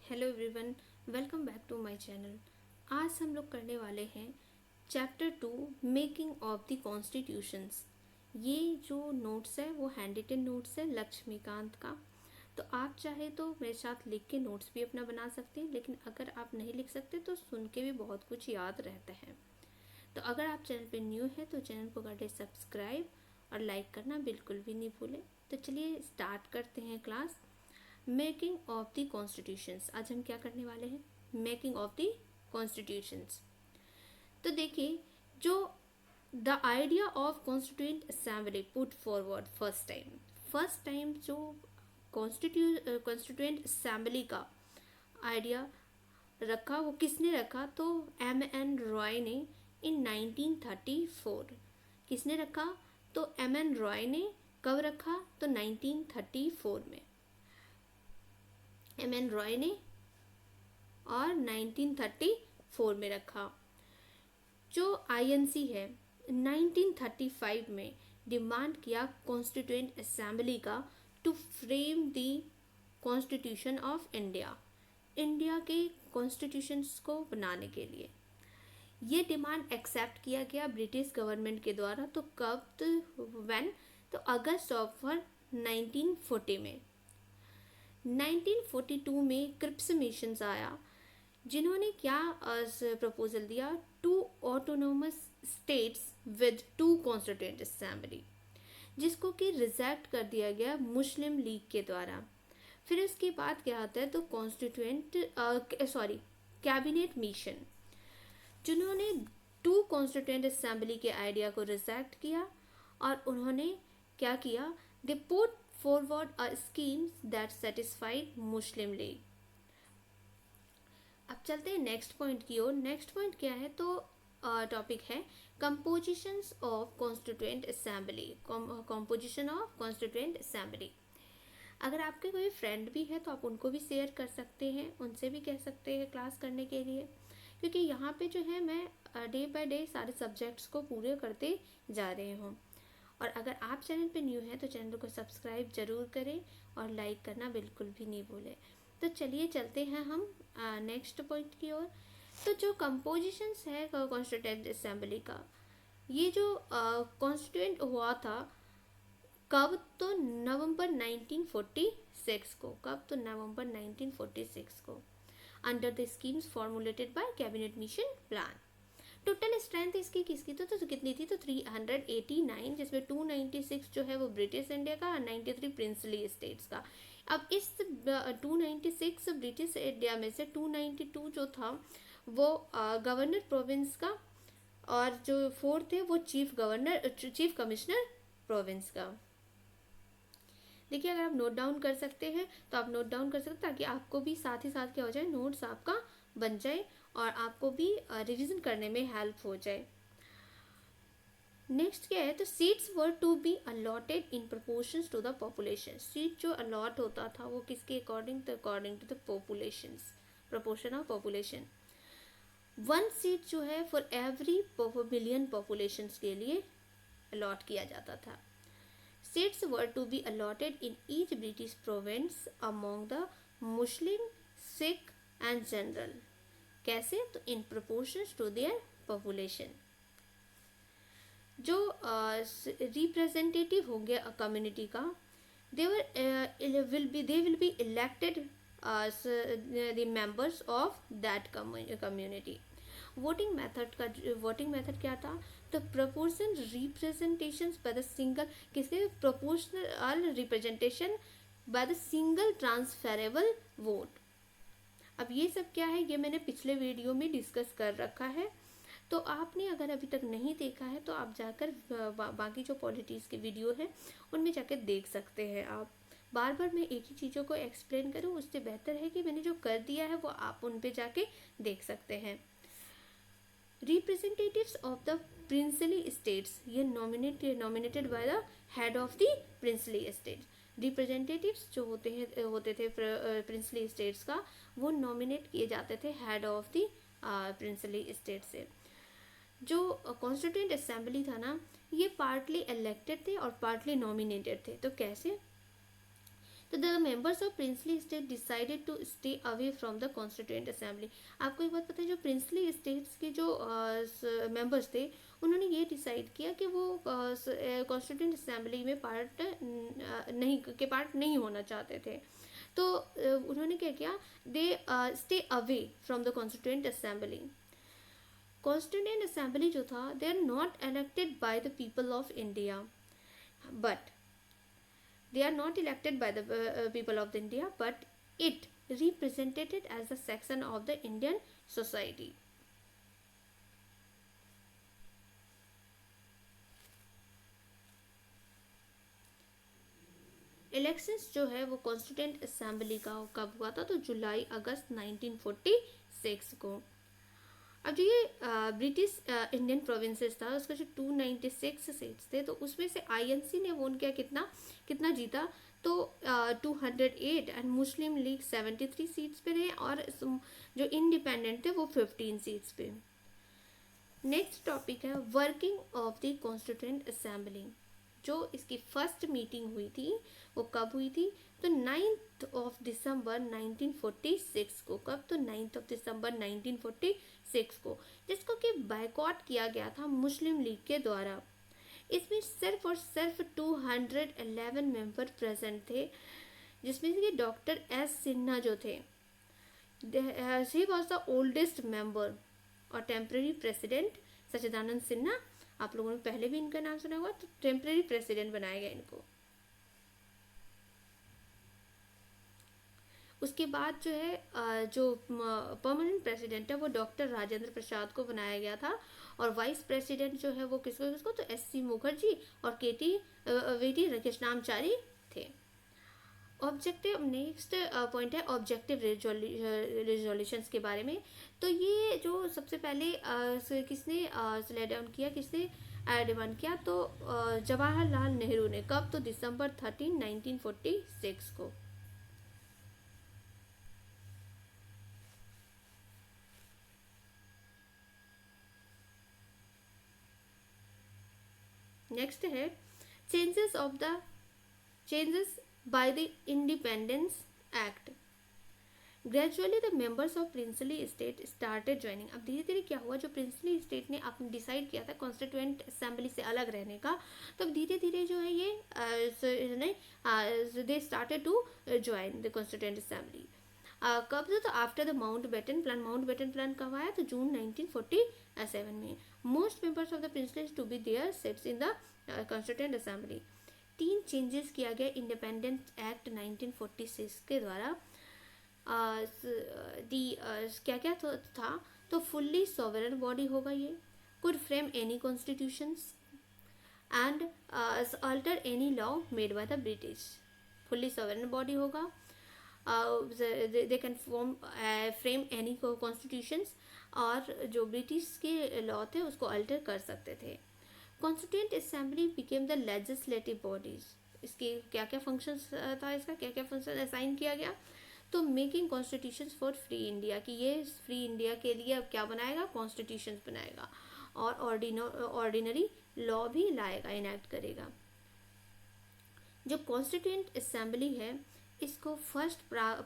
Hello everyone, welcome back to my channel. आज हम लोग करने वाले हैं chapter 2 making of the constitutions. ये जो नोट्स है वो हैंड रिटन नोट्स है लक्ष्मीकांत का। तो आप चाहे तो मेरे साथ लिख के नोट्स भी अपना बना सकते हैं, लेकिन अगर आप नहीं लिख सकते तो सुन के भी बहुत कुछ याद रहता है। तो अगर आप चैनल पे न्यू है तो चैनल को कर ले सब्सक्राइब और लाइक करना बिल्कुल भी नहीं भूलें। तो चलिए स्टार्ट करते हैं class. Making of the constitutions. आज हम क्या करने वाले हैं? Making of the constitutions. तो देखिए, जो the idea of constituent assembly put forward first time जो कॉन्स्टिट्यूंट असेंबली का आइडिया रखा, वो किसने रखा? तो एम एन रॉय ने इन 1934। किसने रखा? तो एम एन रॉय ने। कब रखा? तो 1934 में एम एन रॉय ने, और 1934 में रखा। जो आईएनसी है 1935 में डिमांड किया कॉन्स्टिट्यूएंट असेंबली का to frame the constitution of India. India के कॉन्स्टिट्यूशंस को बनाने के लिए ये डिमांड एक्सेप्ट किया गया ब्रिटिश गवर्नमेंट के द्वारा। तो कब? व्हेन? तो अगस्त ऑफ 1940 में। 1942 में क्रिप्स मिशन आया, जिन्होंने क्या प्रपोजल दिया? Two autonomous states with two constituent assembly, जिसको कि रिजेक्ट कर दिया गया मुस्लिम लीग के द्वारा। फिर इसके बाद क्या आता है? तो कैबिनेट मिशन, जिन्होंने टू कॉन्स्टिट्यूएंट असेंबली के आइडिया को रिजेक्ट किया, और उन्होंने क्या किया? They put forward a scheme that satisfied Muslim league. अब चलते हैं नेक्स्ट पॉइंट की ओर। नेक्स्ट पॉइंट क्या है? तो टॉपिक है compositions of constituent assembly. Composition of constituent assembly. अगर आपके कोई फ्रेंड भी है तो आप उनको भी शेयर कर सकते हैं, उनसे भी कह सकते हैं क्लास करने के लिए, क्योंकि यहाँ पे जो है मैं डे बाय डे सारे सब्जेक्ट्स को पूरे करते जा रहे हूँ। और अगर आप चैनल पे न्यू हैं तो चैनल को सब्सक्राइब जरूर करें और लाइक करना बिल्कुल भी नहीं भूलें। तो चलिए चलते हैं हम नेक्स्ट पॉइंट की ओर। तो जो कंपोजिशंस है कॉन्स्टिट्यूएंट असेंबली का, ये जो कॉन्स्टिट्यूएंट हुआ था कब? तो नवंबर 1946 को। कब? तो नवंबर 1946 को, under the schemes formulated bye cabinet mission plan. Total strength इसकी किसकी तो कितनी थी? तो 389, जिसमें 296 जो है वो ब्रिटिश इंडिया का और 93 प्रिंसली स्टेट्स का। अब इस 296 ब्रिटिश इंडिया में से 292 जो था वो गवर्नर प्रोविंस का, और जो 4 थे वो चीफ कमिश्नर प्रोविंस का। देखिए, अगर आप नोट डाउन कर सकते हैं तो आप नोट डाउन कर सकते हैं, ताकि आपको भी साथ ही साथ क्या हो जाए, नोट्स आपका बन जाए और आपको भी रिवीजन करने में हेल्प हो जाए। नेक्स्ट क्या है? तो seats were to be allotted in proportions to the population. Seat जो अलॉट होता था वो किसके अकॉर्डिंग? तो according to the populations, proportion of population. 1 seat जो है फॉर एवरी मिलियन पॉपुलेशन के लिए अलॉट किया जाता था। Seats were to be allotted in each British province among the Muslim, Sikh and general. कैसे? तो in proportions to their population. जो रिप्रेजेंटेटिव होंगे कम्युनिटी का, they will be elected as the members of that community. Voting method क्या था? तो proportion representation by the single, किसके? Proportional representation by the single transferable vote. अब ये सब क्या है, ये मैंने पिछले वीडियो में डिस्कस कर रखा है, तो आपने अगर अभी तक नहीं देखा है तो आप जाकर बाकी जो पॉलिटिक्स के वीडियो है उनमें जाकर देख सकते हैं। आप बार बार मैं एक ही चीज़ों को एक्सप्लेन करूँ, उससे बेहतर है कि मैंने जो कर दिया है वो आप उन पे जाके देख सकते हैं। Representatives of the princely states, ये nominated by the head of the princely states. Representatives जो होते थे प्रिंसली स्टेट्स का, वो नॉमिनेट किए जाते थे head of the princely state से। जो कॉन्स्टिट्यूएंट असेंबली था ना, ये पार्टली इलेक्टेड थे और पार्टली नॉमिनेटेड थे। तो कैसे? तो the members of princely state decided to stay away from the constituent assembly. आपको एक बात पता है, जो प्रिंसली स्टेट्स के जो मेंबर्स थे उन्होंने ये डिसाइड किया कि वो कॉन्स्टिट्यूएंट असेंबली में पार्ट नहीं होना चाहते थे। तो उन्होंने क्या किया, they stay away from the constituent assembly. Constituent assembly जो था, they are not elected by the people of India, but they are not elected by the people of the India, but it represented it as a section of the Indian society. Elections जो है वो constituent assembly का कब हुआ था, तो जुलाई अगस्त 1946 को। अब जो ये ब्रिटिश इंडियन प्रोविंसेस था उसका जो 296 सीट्स थे, तो उसमें से आईएनसी ने वोट किया कितना जीता, तो 208, एंड मुस्लिम लीग 73 सीट्स पे रहे, और जो इंडिपेंडेंट थे वो 15 सीट्स पे। नेक्स्ट टॉपिक है working of the constituent assembly. जो इसकी फर्स्ट मीटिंग हुई थी वो कब हुई थी, तो 9 दिसंबर 1946 को। कब, तो 9 दिसंबर 1946 को, जिसको कि बायकॉट किया गया था मुस्लिम लीग के द्वारा। इसमें सिर्फ और सिर्फ 211 मेंबर प्रेजेंट थे, जिसमें से डॉक्टर एस सिन्हा जो थे, he was the oldest member, और टेम्पररी प्रेसिडेंट सच्चिदानंद सिन्हा, आप लोगों ने पहले भी इनका नाम सुना होगा, तो टेम्पररी प्रेसिडेंट बनाया गया इनको। उसके बाद जो है जो परमानेंट प्रेसिडेंट है वो डॉक्टर राजेंद्र प्रसाद को बनाया गया था, और वाइस प्रेसिडेंट जो है वो किसको तो एस.सी. मुखर्जी और वीटी कृष्णाचारी थे। ऑब्जेक्टिव, नेक्स्ट पॉइंट है ऑब्जेक्टिव रिजोल्यूशंस के बारे में। तो ये जो सबसे पहले किसने ले डाउन किया, किसने डिमांड किया, तो जवाहरलाल नेहरू ने। कब, तो दिसंबर 13, 1946 को। नेक्स्ट है changes by the independence act. Gradually the members of princely state started joining. अब धीरे धीरे क्या हुआ, जो प्रिंसली स्टेट ने आपने डिसाइड किया था कॉन्स्टिट्यूएंट असेंबली से अलग रहने का, तो धीरे धीरे जो है ये they started to join the constituent assembly. कब, तो आफ्टर द माउंटबेटन प्लान कब आया, तो जून 1947 में। Most members of the princely to be their sits in the constituent assembly. 3 changes किया गया इंडिपेंडेंस एक्ट 1946 के द्वारा। क्या क्या था, तो फुल्ली सॉवरेन बॉडी होगा ये, could frame any constitutions and alter any law made by the British. Fully sovereign body होगा, they can frame any constitutions, और जो ब्रिटिश के लॉ थे उसको अल्टर कर सकते थे। Constituent assembly became the legislative bodies. इसके क्या क्या फंक्शंस था, इसका क्या क्या फंक्शन असाइन किया गया, तो making constitutions for free India, कि ये फ्री इंडिया के लिए अब क्या बनाएगा, कॉन्स्टिट्यूशंस बनाएगा, और ऑर्डिनरी लॉ भी लाएगा, इनैक्ट करेगा। जो कॉन्स्टिट्यूएंट असेंबली है इसको first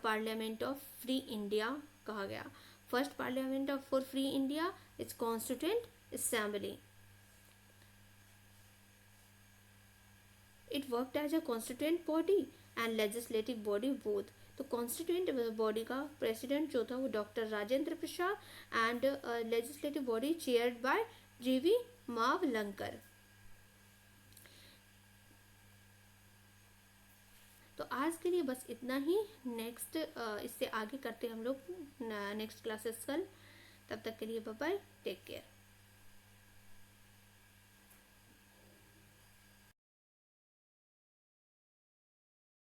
parliament of free India कहा गया। First parliament of for free India is constituent assembly. It worked as a constituent body and legislative body both. तो कॉन्स्टिट्यूएंट बॉडी का प्रेसिडेंट जो था वो doctor Rajendra Prasad, and legislative body chaired by G.V.. Mavalankar. तो आज के लिए बस इतना ही। नेक्स्ट इससे आगे करते हम लोग नेक्स्ट क्लासेस कल। तब तक के लिए बाय बाय, टेक केयर।